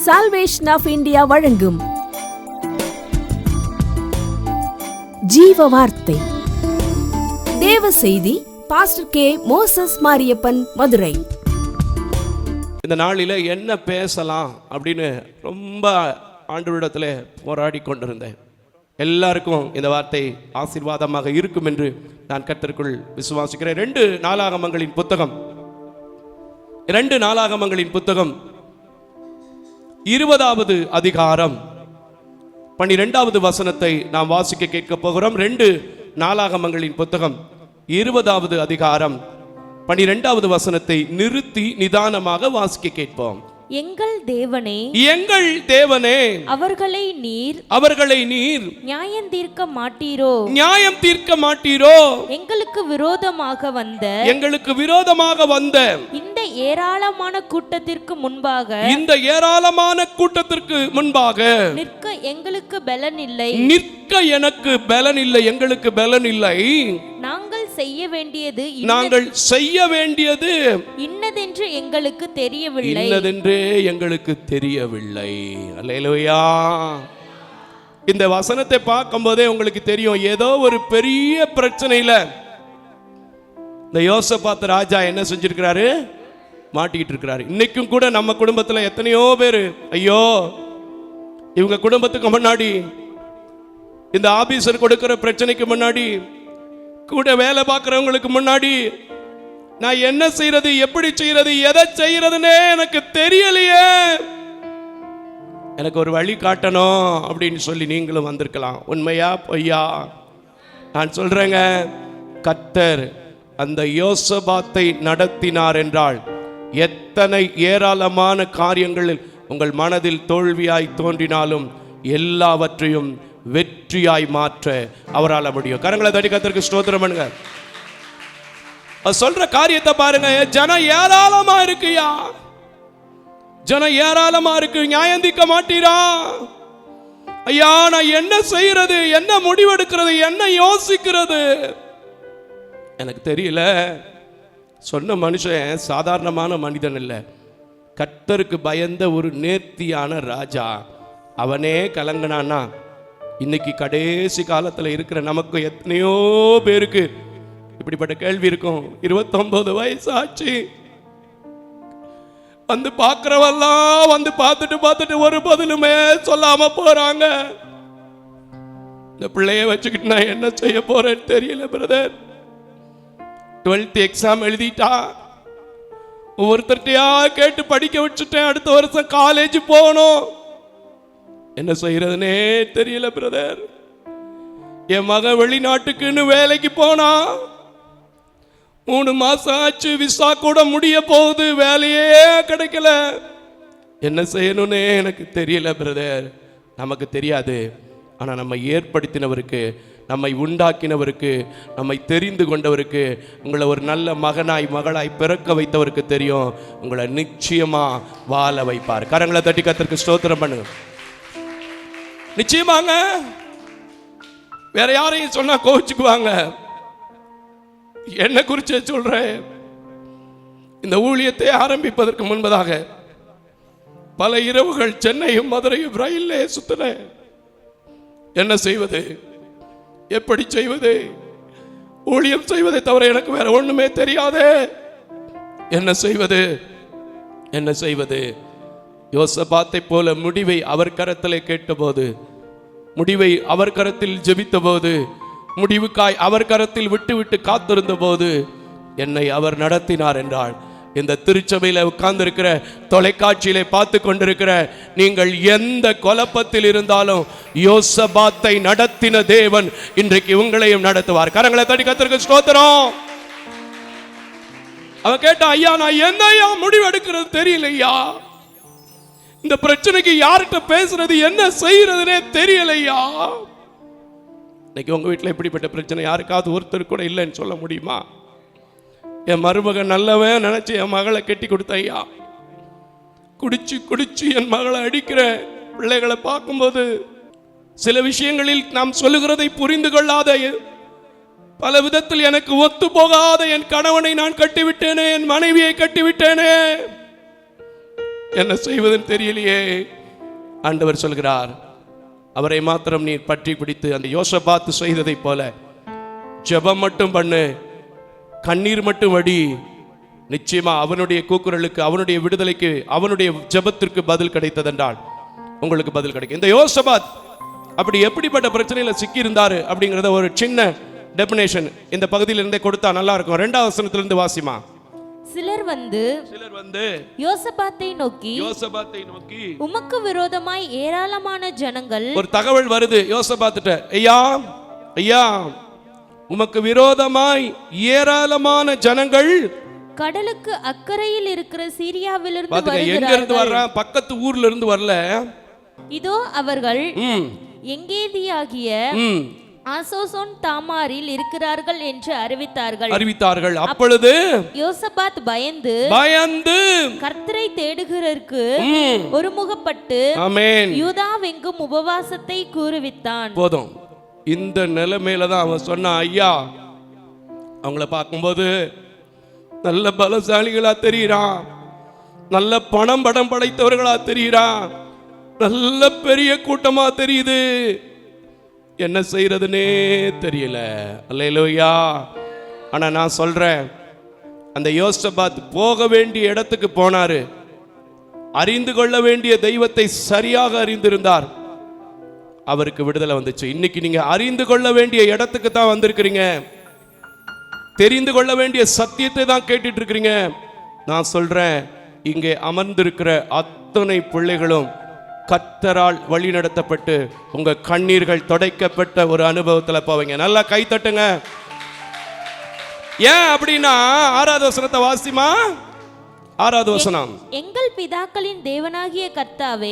Salvation of India வழங்கும் ஜீவ வார்த்தை தேவ செய்தி. Pastor K. Moses Mariappan, Madurai. இந்த நாளில் என்ன பேசலாம் அப்படின்னு ரொம்ப ஆண்டவரிடத்தில் போராடி கொண்டிருந்தேன். எல்லாருக்கும் இந்த வார்த்தை ஆசீர்வாதமாக இருக்கும் என்று நான் கர்த்தருக்குள் விசுவாசிக்கிறேன். 2 நாளாகமங்களின் புத்தகம் 20வது அதிகாரம் 12வது வசனத்தை நாம் வாசிக்க கேட்க போகிறோம். 2 நாளாகமங்களின் புத்தகம் 20வது அதிகாரம் 12வது வசனத்தை நிறுத்தி நிதானமாக வாசிக்க கேட்போம். எங்கள் தேவனே, அவர்களை நீர் நியாயம் தீர்க்க மாட்டீரோ? எங்களுக்கு விரோதமாக வந்த இந்த ஏராளமான கூட்டத்திற்கு முன்பாக நிற்க எனக்கு பலன் இல்லை. எங்களுக்கு பலன் இல்லை. நாங்கள் செய்ய வேண்டியது இன்னதென்று எங்களுக்கு தெரியவில்லை. அல்லேலூயா. இந்த வசனத்தை பார்க்கும்போதே உங்களுக்கு தெரியும், ஏதோ ஒரு பெரிய பிரச்சனையில இந்த யோசபாத் ராஜா என்ன செஞ்சிருக்கிறாரு, மாட்டிக்கிட்டு இருக்கிறாரு. இன்னைக்கும் கூட நம்ம குடும்பத்துல எத்தனையோ பேரு, ஐயோ இவங்க குடும்பத்துக்கு முன்னாடி, இந்த ஆபீசர் கொடுக்கிற பிரச்சனைக்கு முன்னாடி, கூட வேலை பார்க்கிறவங்களுக்கு முன்னாடி, நான் என்ன செய்யறது, எப்படி செய்யறது, எதை செய்யறதுன்னே எனக்கு தெரியலையே, எனக்கு ஒரு வழி காட்டணும் அப்படின்னு சொல்லி நீங்களும் வந்திருக்கலாம். உண்மையா பொய்யா? நான் சொல்றேங்க, கர்த்தர் அந்த யோசபாத்தை நடத்தினார் என்றால் எத்தனை ஏராளமான காரியங்களில் உங்கள் மனதில் தோல்வியாய் தோன்றினாலும் எல்லாவற்றையும் வெற்றியாய் மாற்ற அவரால் முடியும். கரங்களை தட்டி கர்த்தருக்கு ஸ்தோத்திரம் பண்ணுங்க. சொல்ற காரியத்தை பாருங்க. ஜனம் ஏராளமா இருக்குயா, ஜனம் ஏராளமா இருக்கு. நியாயம் தீர்க்க மாட்டீரா? ஐயா, நான் என்ன செய்யறது, என்ன முடிவெடுக்கிறது, என்ன யோசிக்கிறது எனக்கு தெரியல. சொன்ன மனுஷன் சாதாரணமான மனிதன் இல்லை, கர்த்தருக்கு பயந்த ஒரு நேர்த்தியான ராஜா. அவனே கலங்கினான்னா இன்னைக்கு கடைசி காலத்தில் இருக்கிற நமக்கு எத்தனையோ பேருக்கு இப்படிப்பட்ட கேள்வி இருக்கும். 29 வயசு ஆச்சு, வந்து பார்க்கிறவெல்லாம் வந்து பார்த்துட்டு ஒரு பதிலுமே சொல்லாம போறாங்க. இந்த பிள்ளைய வச்சுக்கிட்டு நான் என்ன செய்ய போறேன்னு தெரியல பிரதர். 12th எக்ஸாம் எழுதிட்டா, ஒவ்வொருத்தர்கிட்டயா கேட்டு படிக்க வச்சுட்டேன். அடுத்த வருஷம் காலேஜ் போகணும், என்ன செய்யறதுனே தெரியல பிரதர். என் மகன் வெளிநாட்டுக்குன்னு வேலைக்கு போனா 3 மாசம் ஆச்சு, விசா கூட முடிய போகுது, வேலையே கிடைக்கல. என்ன செய்யணும்னே எனக்கு தெரியல பிரதர். நமக்கு தெரியாது, ஆனா நம்ம ஏற்படுத்தினவருக்கு, நம்மை உண்டாக்கினவருக்கு, நம்மை தெரிந்து கொண்டவருக்கு, உங்களை ஒரு நல்ல மகனாய் மகளாய் பிறக்க வைத்தவருக்கு தெரியும். உங்களை நிச்சயமா வாழ வைப்பார். கரங்களை தட்டி கர்த்தருக்கு ஸ்தோத்திரம் பண்ணுங்க. நிச்சயமாங்க. வேற யாரையும் சொன்னா கோவிச்சுக்குவாங்க, என்ன குறிச்சு சொல்றேன். இந்த ஊழியத்தை ஆரம்பிப்பதற்கு முன்பதாக பல இரவுகள் சென்னையும் மதுரையும் ரயிலே சுத்தின. என்ன செய்வது, எப்படி செய்வது, ஊழியம் செய்வதை தவிர எனக்கு வேற ஒண்ணுமே தெரியாதே. என்ன செய்வது? யோசபாத்தை போல முடிவை அவர் கரத்திலே கேட்டபோது, முடிவை அவர் கரத்தில் ஜெபித்த போது, முடிவுக்காய் அவர் கரத்தில் விட்டு காத்திருந்த போது என்னை அவர் நடத்தினார் என்றால், இந்த திருச்சபையில உட்கார்ந்திருக்கிற, தொலைக்காட்சியிலே பார்த்து கொண்டிருக்கிற நீங்கள் எந்த குழப்பத்தில் இருந்தாலும் யோசபாத்தை நடத்தின தேவன் இன்றைக்கு உங்களையும் நடத்துவார். கரங்களை தட்டி கர்த்தருக்கு ஸ்தோத்திரம். அவன் கேட்டான், ஐயா நான் என்ன முடிவெடுக்கிறது தெரியலையா, இந்த பிரச்சனைக்கு யார்கிட்ட பேசுறது, என்ன செய்யறதுனே தெரியலையா. இன்னைக்கு உங்க வீட்டில் இப்படிப்பட்ட பிரச்சனை யாருக்காவது ஒருத்தர் கூட இல்லைன்னு சொல்ல முடியுமா? என் மருமகன் நல்லவன் நினைச்சு என் மகளை கட்டி கொடுத்த ஐயா, குடிச்சு என் மகளை அடிக்கிற பிள்ளைகளை பார்க்கும்போது, சில விஷயங்களில் நாம் சொல்லுகிறதை புரிந்து கொள்ளாத, பல விதத்தில் எனக்கு ஒத்து போகாத என் கணவனை நான் கட்டிவிட்டேனே, என் மனைவியை கட்டிவிட்டேனே. என்ன செய்வதுன்னு தெரியலையே. ஆண்டவர் சொல்கிறார், அவரை மாத்திரம் நீ பற்றி பிடித்து அந்த யோசபாத் செய்ததை போல ஜெபம் மட்டும் பண்ணு, கண்ணீர் மட்டும் வடி. நிச்சயமா அவனுடைய கூக்குரலுக்கு, அவனுடைய விடுதலைக்கு, அவனுடைய ஜெபத்திற்கு பதில் கிடைத்ததென்றால் உங்களுக்கு பதில் கிடைக்கும். இந்த யோசபாத் அப்படி எப்படிப்பட்ட பிரச்சனையில சிக்கி இருந்தாரு அப்படிங்கறத ஒரு சின்ன டெபினேஷன் இந்த பகுதியில இருந்தே கொடுத்தா நல்லா இருக்கும். 2வது வசனத்திலிருந்து வாசிமா. சிலர் வந்து யோசபாத்தை நோக்கி உமக்கு விரோதமாய் ஏராளமான ஜனங்கள். ஒரு தகவல் வருது யோசபாத்திட்ட, ஐயா ஐயா உமக்கு விரோதமாய் ஏராளமான ஜனங்கள் கடலுக்கு அக்கறையில் இருக்கிற சீரியாவிலிருந்து எங்க இருந்து வர்றான், பக்கத்து ஊர்ல இருந்து வரல. இதோ அவர்கள் எங்கேதியாகிய ஆசோசோன் தாமாரில் இருக்கிறார்கள் என்று அறிவித்தார்கள். அப்பொழுது யோசபாத் பயந்து கர்த்தரை தேடுகிறதற்கு ஒருமுகப்பட்டு யூதாவெங்கும் உபவாசத்தை கூறுவித்தான். போதும், இந்த நிலைமையில தான் அவன் சொன்னான், ஐயா அவங்கள பார்க்கும்போது நல்ல பலசாலிகளா தெரியுறான், நல்ல பணம் படைத்தவர்களா தெரியுறான், நல்ல பெரிய கூட்டமா தெரியுது, என்ன செய்யறதுன்னே தெரியல. அல்லேலூயா. ஆனா நான் சொல்றேன், அந்த யோசபாத் போக வேண்டிய இடத்துக்கு போனாரு, அறிந்து கொள்ள வேண்டிய தெய்வத்தை சரியாக அறிந்திருந்தார், அவருக்கு விடுதலை வந்துச்சு. இன்னைக்கு நீங்க அறிந்து கொள்ள வேண்டிய இடத்துக்கு தான் வந்திருக்கிறீங்க, தெரிந்து கொள்ள வேண்டிய சத்தியத்தை தான் கேட்டுட்டு இருக்கிறீங்க. நான் சொல்றேன், இங்கே அமர்ந்திருக்கிற அத்தனை பிள்ளைகளும் கர்த்தரால் வழி நடத்தப்பட்டு உங்க கண்ணீர்கள் துடைக்கப்பட்ட ஒரு அனுபவத்துல போவீங்க. நல்லா கை தட்டுங்க. ஏன் அப்படின்னா 6வது வசனத்தை வாசிமா. 6வது வசனம், எங்கள் பிதாக்களின் தேவனாகிய கர்த்தாவே,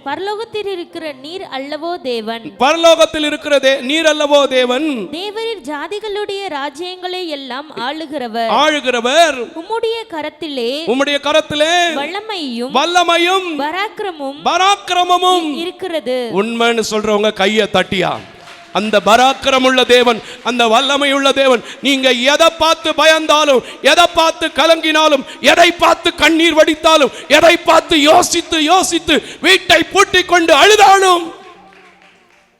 பரலோகத்தில் இருக்கிற நீர் அல்லவோ தேவன், பரலோகத்தில் இருக்கிற நீர் அல்லவோ தேவன், தேவரீர் ஜாதிகளுடைய ராஜ்யங்களை எல்லாம் ஆளுகிறவர், உம்முடைய கரத்திலே வல்லமையும் பராக்கிரமமும் இருக்கிறது. உண்மைன்னு சொல்றவங்க கையை தட்டியா. அந்த பராக்கிரமுள்ள தேவன், அந்த வல்லமையுள்ள தேவன், நீங்க எதை பார்த்து பயந்தாலும், எதை பார்த்து கலங்கினாலும், எதை பார்த்து கண்ணீர் வடித்தாலும், எதை பார்த்து யோசித்து வீட்டை பூட்டிக் கொண்டு அழுதாலும்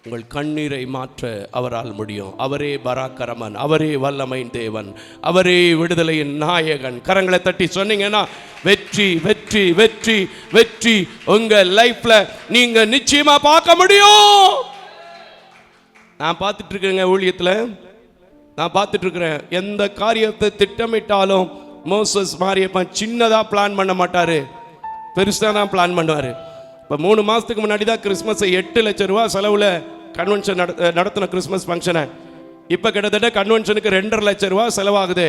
உங்கள் கண்ணீரை மாற்ற அவரால் முடியும். அவரே பராக்கிரமன், அவரே வல்லமையின் தேவன், அவரே விடுதலையின் நாயகன். கரங்களை தட்டி சொன்னீங்கன்னா வெற்றி வெற்றி வெற்றி வெற்றி உங்க லைஃப்ல நீங்க நிச்சயமா பார்க்க முடியும். நான் பார்த்துட்டு இருக்கிறேங்க, ஊழியத்தில் நான் பார்த்துட்டு இருக்கிறேன். எந்த காரியத்தை திட்டமிட்டாலும் மோசஸ் மாரியப்பன் சின்னதாக பிளான் பண்ண மாட்டார், பெருசாக தான் பிளான் பண்ணுவார். இப்போ 3 மாதத்துக்கு முன்னாடி தான் கிறிஸ்மஸை 8 லட்சம் ரூபா செலவில் கன்வென்ஷன் நடத்தின கிறிஸ்மஸ் ஃபங்க்ஷனை. இப்போ கிட்டத்தட்ட கன்வென்ஷனுக்கு 2.5 லட்சம் ரூபா செலவாகுது.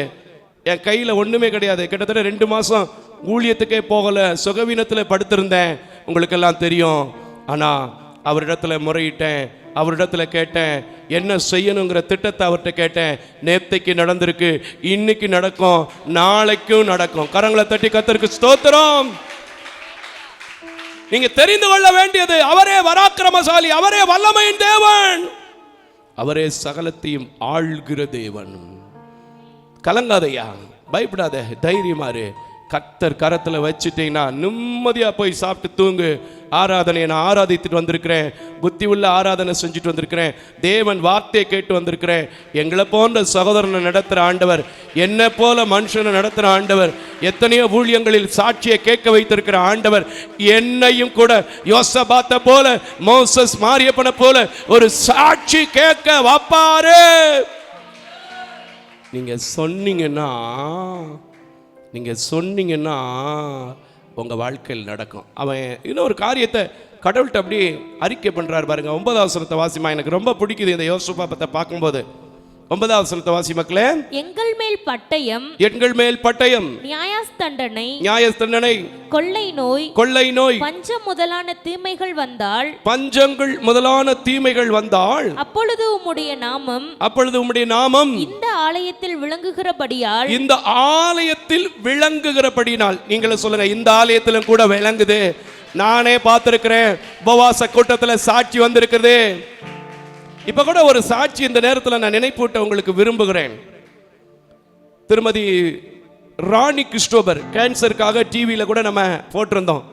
என் கையில் ஒன்றுமே கிடையாது. கிட்டத்தட்ட 2 மாதம் ஊழியத்துக்கே போகலை, சுகவீனத்தில் படுத்திருந்தேன், உங்களுக்கெல்லாம் தெரியும். ஆனால் அவரிடத்துல முறையிட்டேன், அவரிடத்துல கேட்டேன், என்ன செய்யணுங்கிற திட்டத்தை அவர்கிட்ட கேட்டேன். நேத்தைக்கு நடந்திருக்கு, இன்னைக்கு நடக்கும், நாளைக்கும் நடக்கும். கரங்களை தட்டி கர்த்தருக்கு ஸ்தோத்திரம். நீங்க தெரிந்து கொள்ள வேண்டியது, அவரே பராக்கிரமசாலி, அவரே வல்லமையின் தேவன், அவரே சகலத்தையும் ஆள்கிற தேவன். கலங்காதையா, பயப்படாத, தைரியமாறு. கர்த்தர் கரத்துல வச்சுட்டீங்கன்னா நிம்மதியா போய் சாப்பிட்டு தூங்கு. ஆராதனையை நான் ஆராதித்துட்டு வந்திருக்கிறேன், புத்தி உள்ள ஆராதனை செஞ்சுட்டு வந்திருக்கிறேன், தேவன் வார்த்தையை கேட்டு வந்திருக்கிறேன். எங்களை போன்ற சகோதரனை நடத்துகிற ஆண்டவர், என்னை போல மனுஷனை நடத்துகிற ஆண்டவர், எத்தனையோ ஊழியங்களில் சாட்சியை கேட்க வைத்திருக்கிற ஆண்டவர், என்னையும் கூட யோசபாத்தை போல, மோசஸ் மாரியப்பனை போல ஒரு சாட்சி கேட்க வைப்பாரு. நீங்க சொன்னீங்கன்னா உங்கள் வாழ்க்கையில் நடக்கும். அவன் இன்னொரு காரியத்தை கடவுள்கிட்ட அப்படி அறிக்கை பண்ணுறாரு பாருங்க. 9வது வசனத்தை வாசிமா. எனக்கு ரொம்ப பிடிக்குது இந்த யோசபாத்தை பார்க்கும்போது. 9வது வசனத்தை வாசி மக்களே. எங்கள் மேல் பட்டயம், நியாயஸ்தண்டனை, கொள்ளை நோய், பஞ்சங்கள் முதலான தீமைகள் வந்தால் அப்பொழுது உம்முடைய நாமம் இந்த ஆலயத்தில் விளங்குகிறபடியால். நீங்களே சொல்லுங்க, இந்த ஆலயத்திலும் கூட விளங்குது. நானே பார்த்திருக்கிறேன், உபவாச கூட்டத்தில் சாட்சி வந்திருக்கிறது. இப்ப கூட ஒரு சாட்சி இந்த நேரத்தில் நான் நினைப்பூட்ட உங்களுக்கு விரும்புகிறேன். திருமதி ராணி கிறிஸ்டோபர் கேன்சருக்காக டிவியில் கூட நம்ம போட்டிருந்தோம்.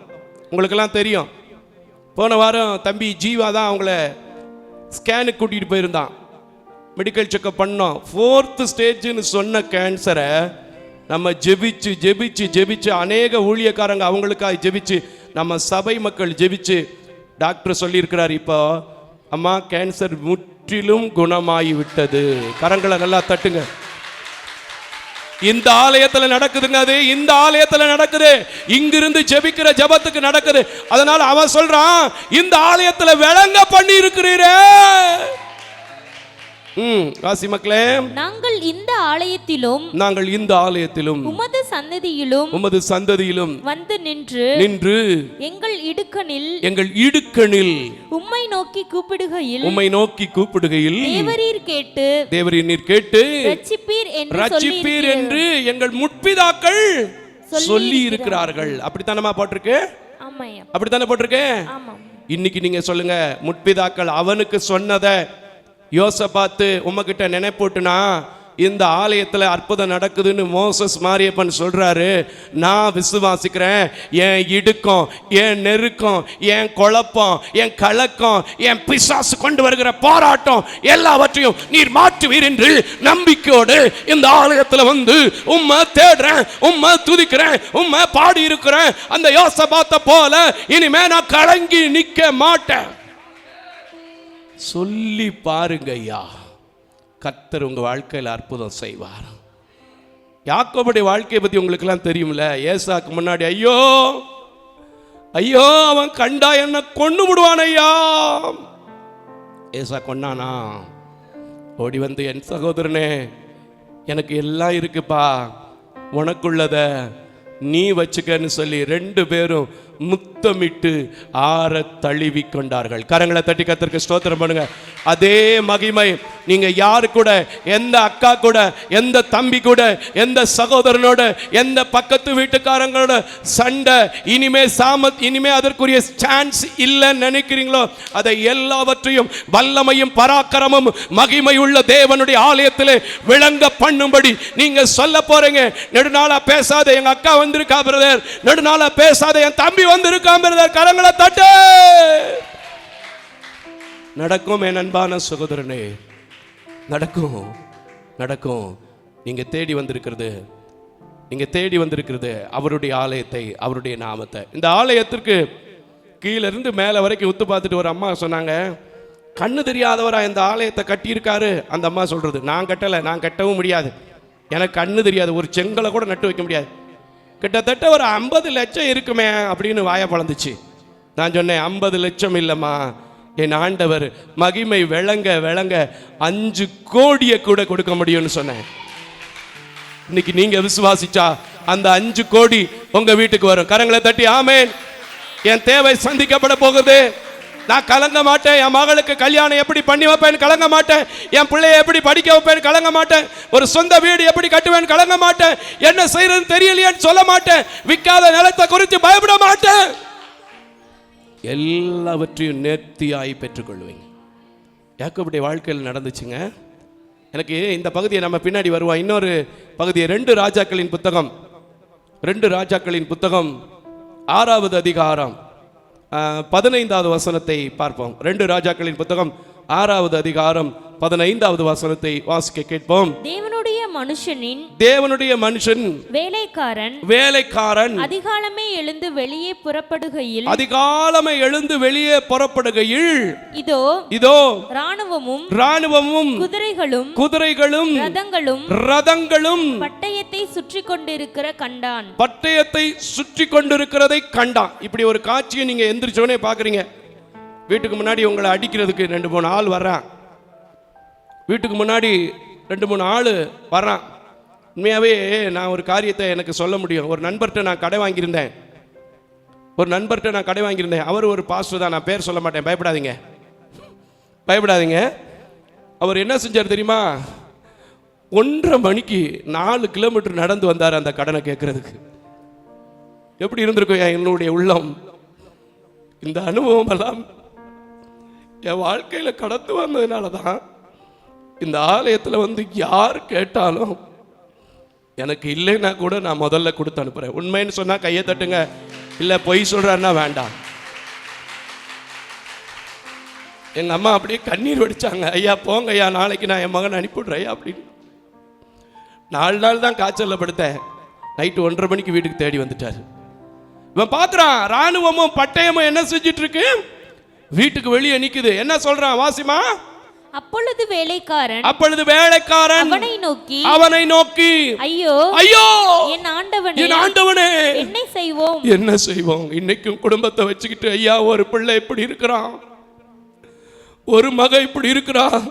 உங்களுக்கெல்லாம் தெரியும். போன வாரம் தம்பி ஜீவா தான் அவங்கள ஸ்கேனுக்கு கூட்டிகிட்டு போயிருந்தான். மெடிக்கல் செக்கப் பண்ணோம். 4th ஸ்டேஜ்னு சொன்ன கேன்சரை நம்ம ஜெபிச்சு ஜெபிச்சு ஜெபிச்சு அநேக ஊழியக்காரங்க அவங்களுக்காக ஜெபிச்சு நம்ம சபை மக்கள் ஜெபிச்சு டாக்டர் சொல்லியிருக்கிறார், இப்போ அம்மா கேன்சர் முற்றிலும் குணமாகி விட்டது. கரங்களை நல்லா தட்டுங்க. இந்த ஆலயத்துல நடக்குதுங்க. அது இந்த ஆலயத்துல நடக்குது. இங்கிருந்து ஜெபிக்கிற ஜெபத்துக்கு நடக்குது. அதனால அவன் சொல்றான், இந்த ஆலயத்துல விளங்க பண்ணி இருக்கிறீரே. வாசி மக்களே, நாங்கள் இந்த ஆலயத்திலும் உமது சந்ததியிலும் வந்து நின்று எங்கள் இடுக்கணில் உம்மை நோக்கி கூப்பிடுகையில் தேவரீர் நீர் கேட்டு ரட்சிப்பீர் என்று எங்கள் முற்பிதாக்கள் சொல்லி இருக்கிறார்கள். அப்படித்தானமா போட்டிருக்கு? அப்படித்தானே போட்டிருக்கு? இன்னைக்கு நீங்க சொல்லுங்க, முற்பிதாக்கள் அவனுக்கு சொன்னதை யோசபாத்து உம்மகிட்ட நினைப்போட்டுனா இந்த ஆலயத்தில் அற்புதம் நடக்குதுன்னு மோசஸ் மாரியப்பன் சொல்றாரு. நான் விசுவாசிக்கிறேன். என் இடுக்கம், என் நெருக்கம், என் குழப்பம், என் கலக்கம், என் பிசாசு கொண்டு வருகிற போராட்டம் எல்லாவற்றையும் நீர் மாற்றுவீர் என்று நம்பிக்கையோடு இந்த ஆலயத்தில் வந்து உம்மை தேடுறேன், உம்மை துதிக்கிறேன், உம்மை பாடி இருக்கிறேன். அந்த யோசபாத்தை போல இனிமே நான் கலங்கி நிற்க மாட்டேன். சொல்லி பாருங்க ஐயா, கர்த்தர் உங்க வாழ்க்கையில் அற்புதம் செய்வார். யாக்கோபுடைய வாழ்க்கையை பத்தி உங்களுக்கு எல்லாம் தெரியும்ல. ஏசாக்கு முன்னாடி ஐயோ ஐயோ அவன் கண்டா என்ன கொன்னு விடுவான் ஐயா. ஏசா கொன்னானா? ஓடி வந்து, என் சகோதரனே எனக்கு எல்லாம் இருக்குப்பா, உனக்குள்ளத நீ வச்சுக்கன்னு சொல்லி 2 பேரும் முத்தமிட்டு ஆற தழுவி கொண்டார்கள். கரங்களை தட்டி கர்த்தருக்கு ஸ்தோத்திரம் பண்ணுங்க. அதே மகிமை நீங்க யாரு கூட, எந்த அக்கா கூட, எந்த தம்பி கூட, எந்த சகோதரனோட, எந்த பக்கத்து வீட்டுக்காரங்களோட சண்டை இனிமே அதற்குரிய சான்ஸ் இல்லைன்னு நினைக்கிறீங்களோ, அதை எல்லாவற்றையும் வல்லமையும் பராக்கிரமும் மகிமை உள்ள தேவனுடைய ஆலயத்திலே விளங்க பண்ணும்படி நீங்க சொல்ல போறீங்க. நெடுநாளா பேசாத எங்க அக்கா வந்திருக்கா பிரதர், நெடுநாளா பேசாத என் தம்பி வந்திருக்கான் பிரதர், கரங்களை தட்டு. நடக்கும் என் அன்பான சகோதரனே, நடக்கும் நடக்கும். நீங்க தேடி வந்திருக்கிறது அவருடைய ஆலயத்தை, அவருடைய நாமத்தை. இந்த ஆலயத்திற்கு கீழே இருந்து மேலே வரைக்கும் உத்து பார்த்துட்டு ஒரு அம்மா சொன்னாங்க, கண்ணு தெரியாதவரா இந்த ஆலயத்தை கட்டியிருக்காரு. அந்த அம்மா சொல்றது, நான் கட்டலை, நான் கட்டவும் முடியாது, எனக்கு கண்ணு தெரியாது, ஒரு செங்கலை கூட நட்டு வைக்க முடியாது, கிட்டத்தட்ட ஒரு 50 லட்சம் இருக்குமே அப்படின்னு வாய பழந்துச்சு. நான் சொன்னேன், 50 லட்சம் இல்லைம்மா, என் ஆண்டவர் மகிமை விளங்க 5 கோடியை கூட கொடுக்க முடியும்னு சொன்னேன். இன்னைக்கு நீங்க விசுவாசிச்சா அந்த 5 கோடி உங்க வீட்டுக்கு வரும். கரங்களை தட்டி ஆமேன். என் தேவை சந்திக்கப்பட போகுது. நான் கலங்க மாட்டேன். என் மகளுக்கு கல்யாணம் எப்படி பண்ணி வைப்பேன் கலங்க மாட்டேன். என் பிள்ளைய எப்படி படிக்க வைப்பேன் கலங்க மாட்டேன். ஒரு சொந்த வீடு எப்படி கட்டுவேன் கலங்க மாட்டேன். என்ன செய்யறதுன்னு தெரியலையேன்னு சொல்ல மாட்டேன். விற்காத நிலத்தை குறித்து பயப்பட மாட்டேன். எல்லாவற்றையும் நேர்த்தியாய் பெற்றுக்கொள்வேன். யாக்கோபுடைய வாழ்க்கையில் நடந்துச்சுங்க. எனக்கு இந்த பகுதியை நம்ம பின்னாடி வருவோம். இன்னொரு பகுதியை 2 ராஜாக்களின் புத்தகம் 6வது அதிகாரம் 15வது வசனத்தை பார்ப்போம். 2 ராஜாக்களின் புத்தகம் 6வது அதிகாரம் 15வது வசனத்தை வாசிக்க கேட்போம். தேவனுடைய மனுஷன் வேலைக்காரன் அதிகாலமே எழுந்து வெளியே புறப்படுகையில் இதோ ராணுவமும் குதிரைகளும் ரதங்களும் பட்டயத்தை சுற்றி கொண்டிருக்கிறதை கண்டான். இப்படி ஒரு காட்சியை நீங்க எந்திரிச்சோனே பாக்குறீங்க. வீட்டுக்கு முன்னாடி உங்களை அடிக்கிறதுக்கு 2-3 ஆள் வர்றான். வீட்டுக்கு முன்னாடி 2-3 ஆள் வர்றான். உண்மையாகவே நான் ஒரு காரியத்தை எனக்கு சொல்ல முடியும். ஒரு நண்பர்கிட்ட நான் கடை வாங்கியிருந்தேன். அவர் ஒரு பாஸ்டர் தான், நான் பேர் சொல்ல மாட்டேன், பயப்படாதீங்க. அவர் என்ன செஞ்சார் தெரியுமா? 1:30 மணிக்கு 4 கிலோமீட்டர் நடந்து வந்தார் அந்த கடனை கேட்கறதுக்கு. எப்படி இருந்திருக்கும் என்னுடைய உள்ளம்? இந்த அனுபவம் எல்லாம் என் வாழ்க்கையில் கடந்து வந்ததுனால தான் இந்த ஆலயத்தில் வந்து யார் கேட்டாலும் எனக்கு இல்லைன்னா கூட நான் முதல்ல கொடுத்து அனுப்புறேன். உண்மைன்னு சொன்னா கையை தட்டுங்க, இல்லை பொய் சொல்றாருன்னா வேண்டாம். எங்க அம்மா அப்படியே கண்ணீர் வடிச்சாங்க. ஐயா போங்க ஐயா, நாளைக்கு நான் என் மகன் அனுப்பிவிடுறேன் ஐயா அப்படின்னு. 4 நாள் தான் காய்ச்சல்ல படுத்தேன். நைட்டு 1:30 மணிக்கு வீட்டுக்கு தேடி வந்துட்டாரு. இவன் பாக்குறான், ராணுவமும் பட்டயமும் என்ன செஞ்சிட்டு இருக்கு, வீட்டுக்கு வெளியே நிக்குது. என்ன சொல்றான் வாசிமா? அப்பொழுது வேலைக்காரன் அவனை நோக்கி ஐயோ ஐயோ என் ஆண்டவனே என்ன செய்வோம்? இன்னைக்கும் குடும்பத்தை வச்சுக்கிட்டு ஐயா, ஒரு பிள்ளை இப்படி இருக்கிறான், ஒரு மக இப்படி இருக்கிறான்,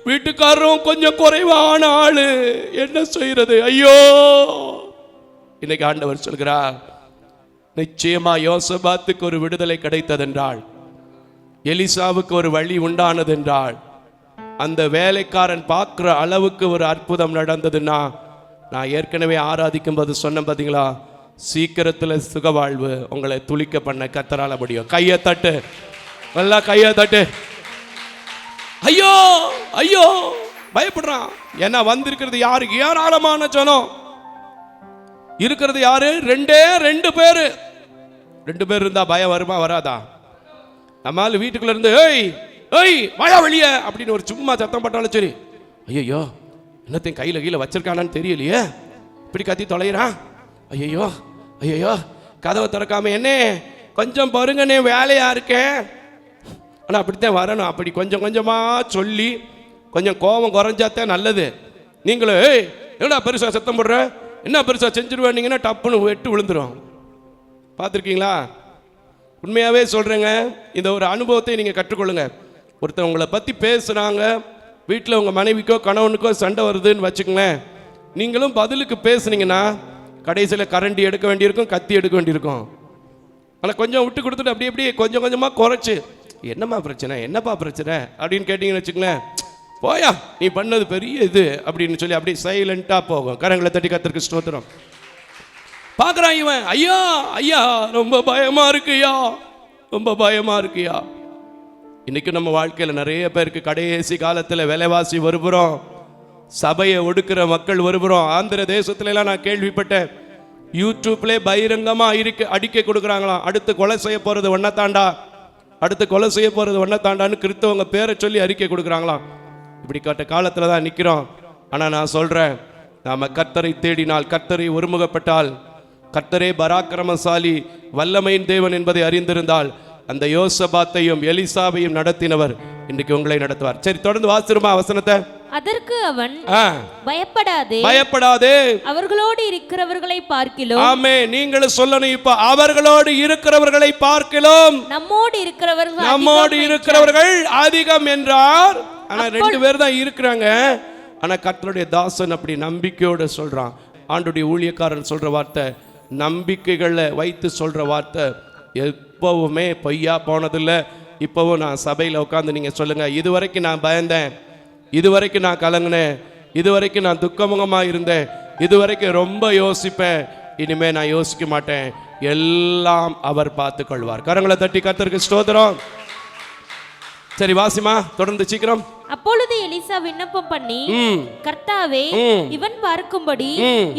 வீட்டுக்காரரும் கொஞ்சம் குறைவான ஆளு, என்ன செய்யறது ஐயோ. இன்னைக்கு ஆண்டவர் சொல்கிறார், நிச்சயமா யோசபாத்துக்கு ஒரு விடுதலை கிடைத்ததென்றால், எலிசாவுக்கு ஒரு வழி உண்டானதென்றால், அந்த வேலைக்காரன் பார்க்கிற அளவுக்கு ஒரு அற்புதம் நடந்ததுன்னா, நான் ஏற்கனவே ஆராதிக்கும் போது சொன்ன பார்த்தீங்களா, சீக்கிரத்தில் சுகவாழ்வு உங்களை துளிக்க பண்ண கர்த்தரால முடியும். கையை தட்டு, நல்லா கையை தட்டு. ஐயோ ஐயோ பயப்படுறான். ஏன்னா வந்திருக்கிறது யாரு? ஏராளமான ஜனம் இருக்கிறது. யாரு? 2 பேரு. 2 பேர் இருந்தா பயம் வருமா வராதா? நம்மால் வீட்டுக்குள்ள இருந்து ஏய் ஏய் வாயா வெளியே அப்படின்னு ஒரு சும்மா சத்தம் போட்டாலும் சரி, ஐயோ என்னத்தையும் கையில கீழே வச்சிருக்கானான்னு தெரியலையே, இப்படி கத்தி தொலைகிறான். ஐயோ ஐயோ கதவை திறக்காம, என்ன கொஞ்சம் பாருங்கண்ணே வேலையா இருக்கேன், ஆனால் அப்படித்தான் வரணும். அப்படி கொஞ்சம் கொஞ்சமா சொல்லி கொஞ்சம் கோபம் குறைஞ்சாத்தான் நல்லது. நீங்களும் ஏய் என்னடா பெருசா சத்தம் போடுற, என்ன பெருசா செஞ்சிருவேன்னீங்கன்னா டப்புன்னு வெட்டு விழுந்துரும். பார்த்துருக்கீங்களா? உண்மையாகவே சொல்கிறேங்க, இந்த ஒரு அனுபவத்தை நீங்கள் கற்றுக்கொள்ளுங்க. ஒருத்தர் உங்களை பற்றி பேசுகிறாங்க, வீட்டில் உங்கள் மனைவிக்கோ கணவனுக்கோ சண்டை வருதுன்னு வச்சுக்கோங்களேன், நீங்களும் பதிலுக்கு பேசுனீங்கன்னா கடைசியில் கரண்டி எடுக்க வேண்டியிருக்கும், கத்தி எடுக்க வேண்டியிருக்கும். ஆனால் கொஞ்சம் விட்டு கொடுத்துட்டு அப்படி அப்படியே கொஞ்சம் கொஞ்சமாக குறைச்சி, என்னம்மா பிரச்சனை, என்னப்பா பிரச்சனை அப்படின்னு கேட்டிங்கன்னு வச்சுக்கோங்களேன், போயா நீ பண்ணது பெரிய இது அப்படின்னு சொல்லி அப்படியே சைலண்ட்டாக போகும். கரங்களை தட்டி கர்த்தருக்கு ஸ்தோத்திரம். பார்க்குறான் இவன், ஐயா ஐயா ரொம்ப பயமா இருக்குயா, ரொம்ப பயமா இருக்குயா. இன்னைக்கு நம்ம வாழ்க்கையில் நிறைய பேருக்கு கடைசி காலத்தில் விலைவாசி வருகிறோம், சபையை ஒடுக்கிற மக்கள் வருகிறோம். ஆந்திர தேசத்துல எல்லாம் நான் கேள்விப்பட்டேன், யூடியூப்ல பகிரங்கமா அடிக்க கொடுக்குறாங்களாம், அடுத்து கொலை செய்ய போறது ஒன்னத்தாண்டா, அடுத்து கொலை செய்ய போறது ஒன்னத்தாண்டான்னு கிறிஸ்தவங்க பேரை சொல்லி அறிக்கை கொடுக்குறாங்களாம். இப்படி கேட்ட காலத்துல தான் நிற்கிறோம். ஆனா நான் சொல்றேன், நாம கர்த்தரை தேடினால், கர்த்தரை ஒருமுகப்பட்டால், கர்த்தரே பராக்கிரமசாலி வல்லமையின் தேவன் என்பதை அறிந்திருந்தால், அந்த யோசபாத்தையும் எலிசாவையும் நடத்தினவர் இன்றைக்கு உங்களை நடத்துவார். சரி, தொடர்ந்து வாசிருமா வசனத்தை. அதற்கு அவன், பயப்படாதே பயப்படாதே, அவர்களோடு இருக்கிறவர்களை பார்க்கிலும். ஆமே, நீங்களும் சொல்லணும் இப்ப, அவர்களோடு இருக்கிறவர்களை பார்க்கிலும் நம்மோடு இருக்கிறவர்கள் அதிகம் என்றார். ஆனா 2 பேர் தான் இருக்கிறாங்க. ஆனா கர்த்தருடைய தாசன் அப்படி நம்பிக்கையோடு சொல்றான். ஆண்டுடைய ஊழியக்காரன் சொல்ற வார்த்தை, நம்பிக்கைகளை வைத்து சொல்ற வார்த்தை எப்பவுமே பொய்யா போனதில்லை. இப்பவும் நான் சபையில் உட்காந்து நீங்க சொல்லுங்க, இதுவரைக்கும் நான் பயந்தேன், இதுவரைக்கும் நான் கலங்கினேன், இதுவரைக்கும் நான் துக்கமுகமா இருந்தேன், இதுவரைக்கும் ரொம்ப யோசிப்பேன், இனிமே நான் யோசிக்க மாட்டேன், எல்லாம் அவர் பார்த்துக் கொள்வார். கரங்களை தட்டி கர்த்தருக்கு ஸ்தோத்திரம். சரி வாசிமா, தொடர்ந்து சீக்கிரம். அப்பொழுது எலிசா விண்ணப்பம் பண்ணி, கர்த்தாவே இவன் பார்க்கும்படி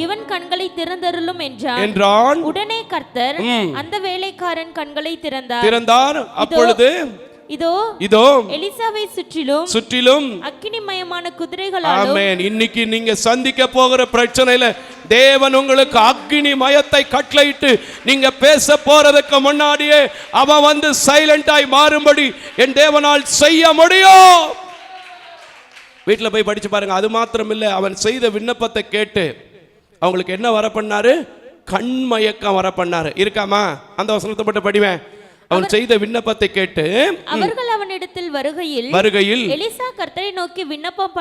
இவன் கண்களை திறந்தருளும் என்றான். உடனே கர்த்தர் அந்த வேலைக்காரன் கண்களை திறந்தார். அப்பொழுது இதோ எலிசாவை சுற்றிலும் அக்கினிமயமான குதிரைகளாலும். ஆமென். இன்னைக்கு நீங்க சந்திக்க போகிற பிரச்சனையில தேவன் உங்களுக்கு அக்கினி மயத்தை கட்டளையிட்டு நீங்க பேச போறதுக்கு முன்னாடியே அவன் வந்து சைலண்டாய் மாறும்படி என் தேவனால் செய்ய முடியும். வீட்டில் போய் படிச்சு பாருங்க. அது மாத்திரம் இல்லை, அவன் செய்த விண்ணப்பத்தை கேட்டு அவங்களுக்கு என்ன வர பண்ணாரு? கண்மயக்கம் வர பண்ணாரு. இருக்காமா? அந்த வசனத்தை மட்டும் படிவேன். அவன் செய்த விண்ணப்பத்தை கேட்டு அவர்கள் அவனிடத்தில் வருகையில் எலிசா கர்த்தரை நோக்கி விண்ணப்பம்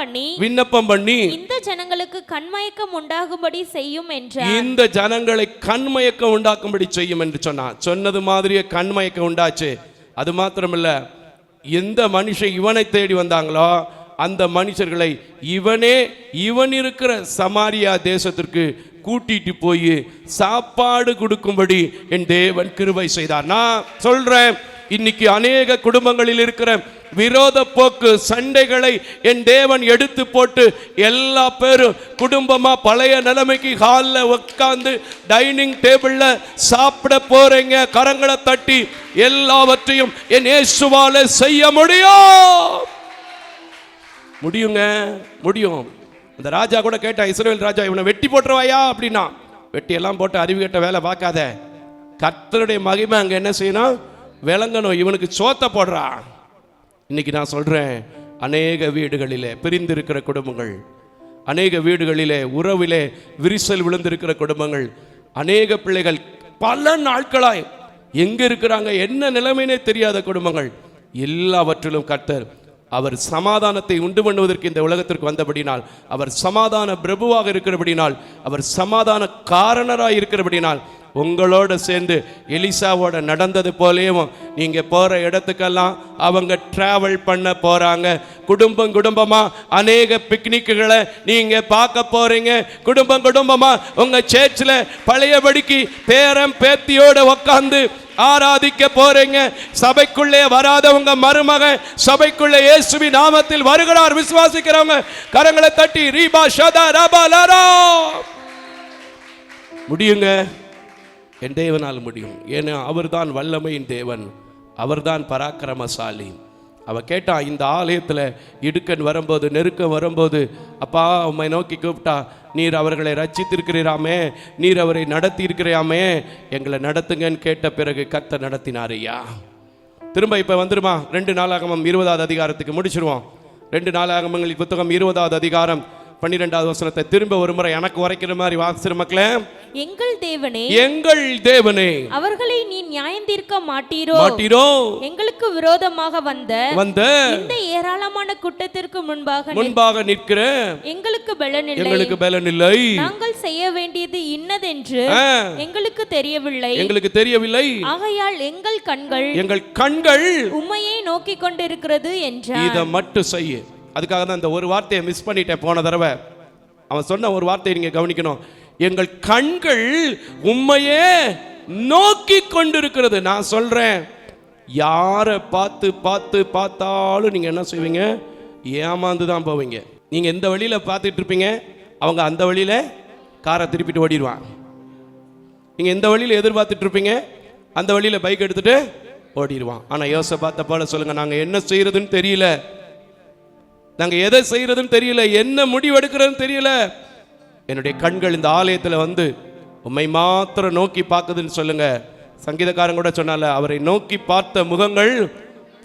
பண்ணி இந்த ஜனங்களுக்கு கண்மயக்கம் உண்டாகும்படி செய்யும் என்றார். இந்த ஜனங்களை கண்மயக்கம் உண்டாக்கும்படி செய்யும் என்று சொன்னான். சொன்னது மாதிரியே கண்மயக்கம் உண்டாச்சு. அது மாத்திரமில்ல, எந்த மனுஷன் இவனை தேடி வந்தாங்களோ அந்த மனுஷர்களை இவன் இருக்கிற சமாரியா தேசத்திற்கு கூட்டிட்டு போய் சாப்பாடு கொடுக்கும்படி என் தேவன் கிருபை செய்தார். நான் சொல்றேன், இன்னைக்கு அநேக குடும்பங்களில் இருக்கிற விரோத போக்கு சண்டைகளை என் தேவன் எடுத்து போட்டு எல்லா பேரும் குடும்பமா பழைய நிலைமைக்கு ஹாலில் உட்கார்ந்து டைனிங் டேபிள்ல சாப்பிட போறீங்க. கரங்களை தட்டி எல்லாவற்றையும் என் இயேசுவால செய்ய முடியுங்க, முடியும். அந்த ராஜா கூட கேட்டா, இஸ்ரவேல் ராஜா, இவனை வெட்டி போட்டுருவாயா அப்படின்னா, வெட்டி எல்லாம் போட்டு அறிவு கட்ட வேலை பார்க்காத, கர்த்தருடைய மகிமை அங்க என்ன செய்யணும், விளங்கணும். இவனுக்கு சோத்த போடுறா. இன்னைக்கு நான் சொல்றேன், அநேக வீடுகளிலே பிரிந்திருக்கிற குடும்பங்கள், அநேக வீடுகளிலே உறவிலே விரிசல் விழுந்திருக்கிற குடும்பங்கள், அநேக பிள்ளைகள் பல நாட்களாய் எங்க இருக்கிறாங்க என்ன நிலைமைனே தெரியாத குடும்பங்கள், எல்லாவற்றிலும் கர்த்தர் அவர் சமாதானத்தை உண்டு பண்ணுவதற்கு இந்த உலகத்திற்கு வந்தபடினால், அவர் சமாதான பிரபுவாக இருக்கிறபடினால், அவர் சமாதான காரணராக இருக்கிறபடினால், உங்களோட சேர்ந்து எலிசாவோட நடந்தது போலேயும் நீங்க போற இடத்துக்கெல்லாம் அவங்க டிராவல் பண்ண போறாங்க. குடும்பம் குடும்பமா அநேக பிக்னிக்குகளை நீங்க பார்க்க போறீங்க. குடும்பம் குடும்பமா உங்க சேர்ச்சில் பழையபடிக்கு பேரம் பேத்தியோட உட்கார்ந்து ஆராதிக்க போறீங்க. சபைக்குள்ளே வராதவங்க மருமக சபைக்குள்ளே இயேசுவின் நாமத்தில் வருகிறார். விசுவாசிக்கிறவங்க கரங்களை தட்டி ரீபா ஷதா ரபா லரா. முடியுங்க, என் தேவனால் முடியும். ஏன்னா அவர்தான் வல்லமையின் தேவன், அவர்தான் பராக்கிரமசாலி. அவ கேட்டா, இந்த ஆலயத்தில் இடுக்கன் வரும்போது, நெருக்கம் வரும்போது, அப்பா உம்மை நோக்கி கூப்பிட்டா, நீர் அவர்களை ரட்சித்திருக்கிறாமே, நீர் அவரை நடத்தி இருக்கிறாமே, எங்களை நடத்துங்கன்னு கேட்ட பிறகு கர்த்தர் நடத்தினாரையா. திரும்ப இப்போ வந்துருமா 2 நாளாகமம் 20வது அதிகாரத்துக்கு முடிச்சிருவோம். 2 நாளாகமங்களின் புத்தகம் 20வது அதிகாரம் 12வது வசனத்தை திரும்ப ஒரு முறை எனக்கு உரைக்கிற மாதிரி வாசிக்கிற மக்களே. எங்கள் தேவனே, எங்கள் தேவனே, அவர்களை நீ நியாயம் தீர்க்க மாட்டீரோ, எங்களுக்கு விரோதமாக வந்த இந்த ஏராளமான கூட்டத்திற்கு முன்பாக நிற்கிற எங்களுக்கு பலன் இல்லை. நாங்கள் செய்ய வேண்டியது இன்னதென்று எங்களுக்கு தெரியவில்லை. ஆகையால் எங்கள் கண்கள் உம்மையே நோக்கி கொண்டிருக்கிறது என்றார். இதை மட்டும் செய்ய. அதுக்காக தான் இந்த ஒரு வார்த்தையை மிஸ் பண்ணிட்டேன் போன தடவை. அவன் சொன்ன ஒரு வார்த்தையை நீங்க கவனிக்கணும். எங்கள் கண்கள் உம்மையே நோக்கி கொண்டிருக்கிறது. நான் சொல்றேன், யாரை பார்த்தாலும் நீங்க என்ன செய்வீங்க, ஏமாந்து தான் போவீங்க. நீங்க எந்த வழியில பார்த்துட்டு இருப்பீங்க, அவங்க அந்த வழியில காரை திருப்பிட்டு ஓடிடுவான். நீங்க எந்த வழியில எதிர்பார்த்துட்டு இருப்பீங்க, அந்த வழியில பைக் எடுத்துட்டு ஓடிடுவான். ஆனா யோசபாத்த போல சொல்லுங்க, நாங்க என்ன செய்யறதுன்னு தெரியல, நாங்க எதை செய்யறதுன்னு தெரியல, என்ன முடிவெடுக்கிறதுன்னு தெரியல. என்னுடைய கண்கள் இந்த ஆலயத்தில் வந்து உம்மை மாத்திரம் நோக்கி பார்க்குதுன்னு சொல்லுங்க. சங்கீதக்காரன் கூட சொன்னால, அவரை நோக்கி பார்த்த முகங்கள்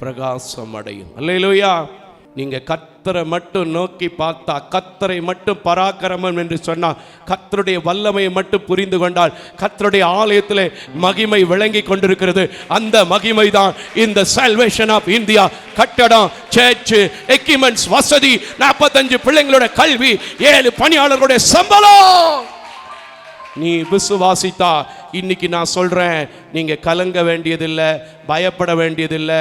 பிரகாசம் அடையும். அல்லேலூயா. நீங்க கர்த்தரை மட்டும் நோக்கி பார்த்தா, கர்த்தரை மட்டும் பராக்கிரமம் என்று சொன்னா, கர்த்தருடைய வல்லமையை மட்டும் புரிந்து கொண்டால், கர்த்தருடைய ஆலயத்திலே மகிமை விளங்கி கொண்டிருக்கிறது. அந்த மகிமை தான் இந்த சால்வேஷன் ஆஃப் இந்தியா கட்டடம், சர்ச், எக்யூப்மெண்ட்ஸ், வசதி, 45 பிள்ளைங்களோட கல்வி, 7 பணியாளர்களுடைய சம்பளம். நீ விசுவாசித்தா இன்னைக்கு நான் சொல்றேன், நீங்க கலங்க வேண்டியதில்லை, பயப்பட வேண்டியதில்லை,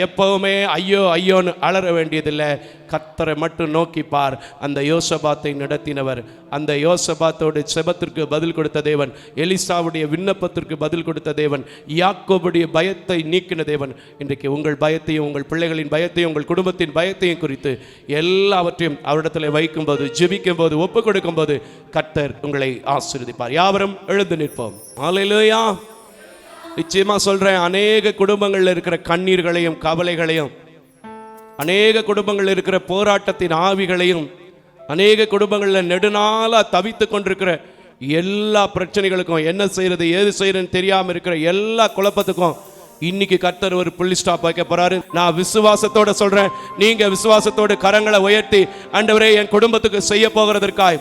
எப்பவுமே ஐயோ ஐயோன்னு அலற வேண்டியதில்லை. கர்த்தரை மட்டும் நோக்கி பார். அந்த யோசபாத்தை நடத்தினவர், அந்த யோசபாத்தோட செபத்திற்கு பதில் கொடுத்த தேவன், எலிசாவுடைய விண்ணப்பத்திற்கு பதில் கொடுத்த தேவன், யாக்கோபுடைய பயத்தை நீக்கின தேவன், இன்றைக்கு உங்கள் பயத்தையும், உங்கள் பிள்ளைகளின் பயத்தையும், உங்கள் குடும்பத்தின் பயத்தையும் குறித்து எல்லாவற்றையும் அவரிடத்தில் வைக்கும்போது, ஜெபிக்கும் போது, ஒப்பு கொடுக்கும் போது கர்த்தர் உங்களை ஆசீர்வதிப்பார். யாவரும் எழுந்து நிற்போம். அல்லேலூயா. நிச்சயமா சொல்றேன், அநேக குடும்பங்களில் இருக்கிற கண்ணீர்களையும் கவலைகளையும், அநேக குடும்பங்களில் இருக்கிற போராட்டத்தின் ஆவிகளையும், அநேக குடும்பங்களில் நெடுநாளா தவித்து கொண்டிருக்கிற எல்லா பிரச்சனைகளுக்கும், என்ன செய்யறது ஏது செய்யறதுன்னு தெரியாம இருக்கிற எல்லா குழப்பத்துக்கும் இன்னைக்கு கர்த்தர் ஒரு புள்ளி ஸ்டாப் வைக்க போறாரு. நான் விசுவாசத்தோட சொல்றேன், நீங்க விசுவாசத்தோட கரங்களை உயர்த்தி, ஆண்டவரே என் குடும்பத்துக்கு செய்ய போகிறதற்காய்,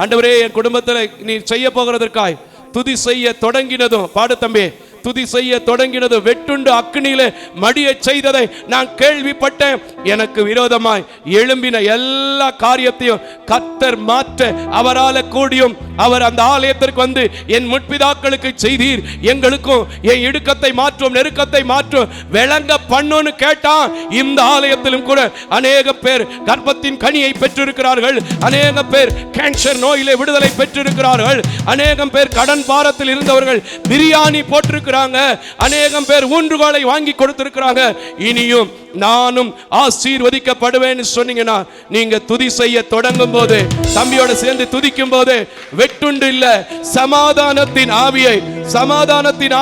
ஆண்டவரே என் குடும்பத்தில் நீ செய்ய போகிறதற்காய் துதி செய்ய தொடங்கினதும், பாடு தம்பி, துதி செய்ய தொடங்கினது வெட்டுண்டு அக்னியில மடிய செய்ததை நான் கேள்விப்பட்டேன். எனக்கு விரோதமாய் எழும்பின எல்லா காரியத்தையும் கர்த்தர் மாற்ற அவரால கூடியும். அவர் அந்த ஆலயத்திற்கு வந்து என் முற்பிதாக்களுக்கு செய்தீர், எங்களுக்கும் என் இடுக்கத்தை மாற்றும், நெருக்கத்தை மாற்றும், விளங்க பண்ணுன்னு கேட்டான். இந்த ஆலயத்திலும் கூட அநேக பேர் கர்ப்பத்தின் கனியை பெற்றிருக்கிறார்கள், அநேக பேர் கேன்சர் நோயிலே விடுதலை பெற்றிருக்கிறார்கள், அநேகம் பேர் கடன் பாரத்தில் இருந்தவர்கள் பிரியாணி போட்டிருக்கிறார்கள், கொடுத்திருக்கிறாங்க, அநேகம் பேர் ஊன்றுகோலை வாங்கி கொடுத்திருக்கிறாங்க. இனியும் நானும் ஆசீர்வதிக்கப்படுவேன்னு சொன்னீங்கன்னா, நீங்க துதி செய்ய தொடங்கும் போது, தம்பியோட சேர்ந்து துதிக்கும் போது, வெட்டுண்டு இல்ல, சமாதானத்தின்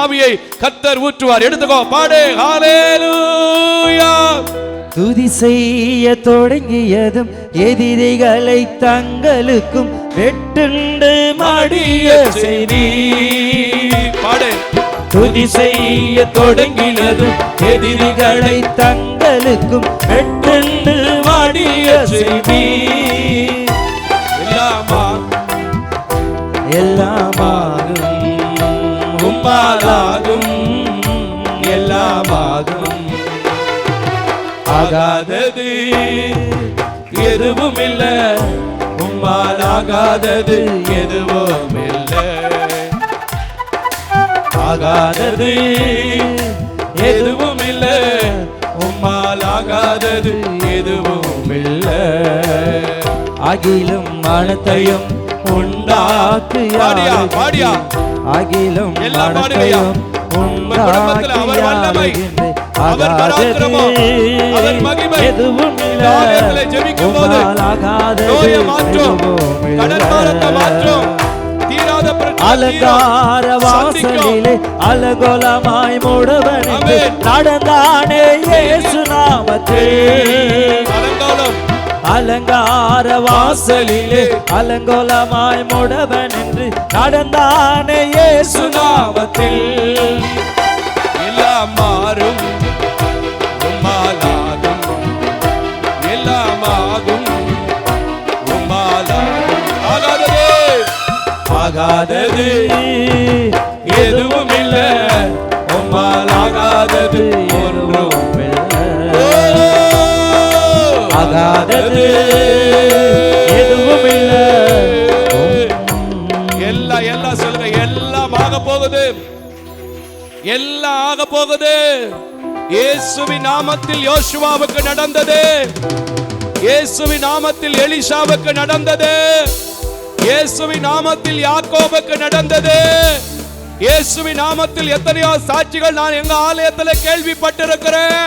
ஆவியை கர்த்தர் ஊற்றுவார். எடுத்துக்கோ, பாடு. ஹல்லேலூயா. துதி செய்ய தொடங்கியதும் எதிரிகளை தங்களுக்கும் வெட்டுண்டு மடிய செய்தி. பாடு. துதி செய்ய தொடங்கினதும் எதிரிகளை தங்களுக்கும் வெட்டுண்டு மடிய செய்தி. எல்லாமாகும் உம்மாலாகும், எல்லாமாகும். ஆகாதது எதுவும் இல்ல, உம்மால் ஆகாதது எதுவும் இல்ல. ஆகாதது எதுவும் இல்ல, உம்மால் ஆகாதது எதுவும் இல்ல. அகிலும் மனத்தையும் உண்டாக்கு பாடியா அகிலும் மனத்தையும் உண்டாக்கு அவர் வல்லமை, அவர் பராக்கிரமம், அவர் மகிமை. எதுவும் இல்ல, ஜெபிக்கும்போது நோயை மாற்றும், கடன் பாரத்தை மாற்றும், தீராத பிரச்சனை அலங்கார வாசலிலே அலங்கோலமாய் மூடவனுக்கு நடந்தானே இயேசு நாமத்தில். அலங்கார வாசலிலே அலங்கோலமாய் மூடவன் என்று நடந்தானே இயேசு நாமத்தில். எல்லாம் மாறும், உம்மாலாகும், எல்லாமாகும், உம்மாலாகும். ஆகாதது எதுவும் இல்ல, உம்மால் ஆகாதது ஒன்றும் இல்ல. ஆகாதது எதுவும் இல்ல. எல்லாம் சொல்லுங்க. எல்லாம் ஆக போகுது, எல்லாம் ஆக போகுது. இயேசுவின் நாமத்தில் யோசுவாவுக்கு நடந்தது, இயேசுவின் நாமத்தில் எலிசாவுக்கு நடந்தது, இயேசுவின் நாமத்தில் யாக்கோபுக்கு நடந்தது, இயேசுவின் நாமத்தில் எத்தனையோ சாட்சிகள் நான் எங்க ஆலயத்தில் கேள்விப்பட்டிருக்கிறேன்.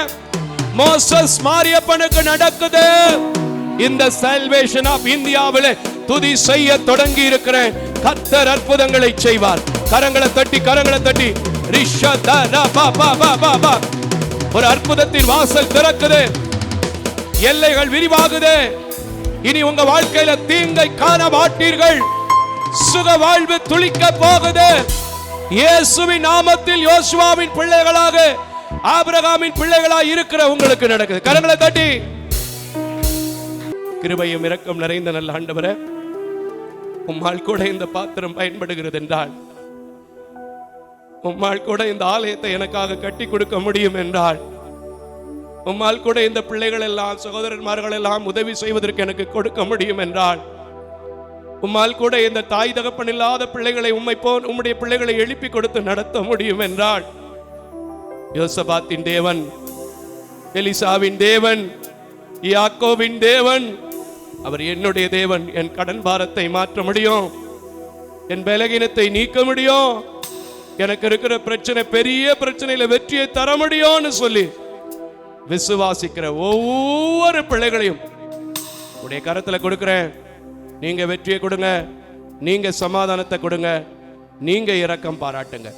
மோசஸ் மாரியப்பனுக்கு நடக்குது. இந்த சால்வேஷன் ஆஃப் இந்தியாவிலே துதி செய்ய தொடங்கி இருக்கிறேன். கர்த்தர் அற்புதங்களை செய்வார். கரங்களை தட்டி ஒரு அற்புதத்தின் வாசல் திறக்குது, எல்லைகள் விரிவாகுது. இனி உங்க வாழ்க்கையில தீங்கை காண மாட்டீர்கள். சுக வாழ்வு துளிக்க போகுது. இயேசுவின் நாமத்தில் யோசுவாவின் பிள்ளைகளாக, ஆபிரகாமின் பிள்ளைகளாக இருக்கிற உங்களுக்கு நடக்குது. கரங்களை தட்டி. கிருபையும் இரக்கம் நிறைந்த நல்ல ஆண்டவரே, உம்மால் கூட இந்த பாத்திரம் பயன்படுகிறது என்றால், உம்மால் கூட இந்த ஆலயத்தை எனக்காக கட்டி கொடுக்க முடியும் என்றால், உம்மால் கூட இந்த பிள்ளைகள் எல்லாம், சகோதரன்மார்கள் எல்லாம் உதவி செய்வதற்கு எனக்கு கொடுக்க முடியும் என்றால், உம்மால் கூட இந்த தாய் தகப்பன் இல்லாத பிள்ளைகளை உம்முடைய பிள்ளைகளை எழுப்பி கொடுத்து நடத்த முடியும் என்றால், யோசபாத்தின் தேவன், எலிசாவின் தேவன், யாக்கோவின் தேவன், அவர் என்னுடைய தேவன். என் கடன் பாரத்தை மாற்ற முடியும், என் பலகீனத்தை நீக்க முடியும், எனக்கு இருக்கிற பிரச்சனை பெரிய பிரச்சனையில வெற்றியை தர முடியும்னு சொல்லி விசுவாசிக்கிற ஒவ்வொரு பிள்ளைகளையும் உடைய கரத்துல கொடுக்கிறேன். நீங்க வெற்றியை கொடுங்க, நீங்க சமாதானத்தை கொடுங்க, நீங்க இரக்கம் பாராட்டுங்க.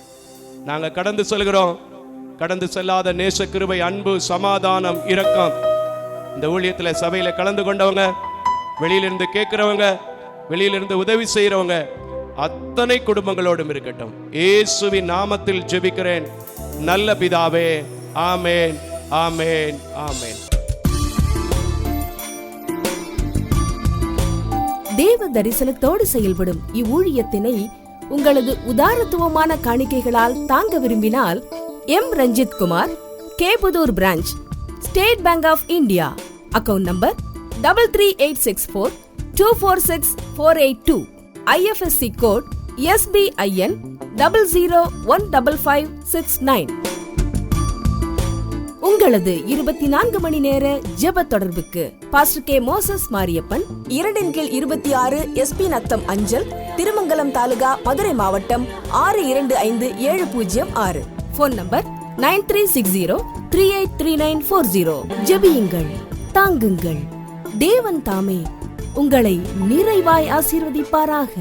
நாங்க கடந்து செல்கிறோம். கடந்து செல்லாத நேச கிருபை, அன்பு, சமாதானம், இரக்கம் இந்த ஊழியத்தில் சபையில கலந்து கொண்டவங்க, வெளியிலிருந்து கேட்கிறவங்க, வெளியிலிருந்து உதவி செய்யறவங்க அத்தனை குடும்பங்களோடும் இருக்கட்டும். இயேசுவின் நாமத்தில் ஜெபிக்கிறேன் நல்ல பிதாவே. ஆமேன், ஆமேன், ஆமேன். தேவ தரிசனத்தோடு செயல்படும் இவ்வூழியத்தினை உங்களது உதாரத்துவமான காணிக்கைகளால் தாங்க விரும்பினால் எம் ரஞ்சித் குமார், கேபுதூர் branch, state bank of India, account number 3386424648, IFSC code SBIN 00155669. உங்களது 24 மணி நேர ஜெப தொடர்புக்கு pastor K Moses Mariappan, 2/26 SP Natham அஞ்சல், திருமங்கலம் தாலுகா, மதுரை மாவட்டம் 625706. Phone number 9360383940. ஜெபியுங்கள், தாங்குங்கள். தேவன் தாமே உங்களை நிறைவாய் ஆசீர்வதிப்பாராக.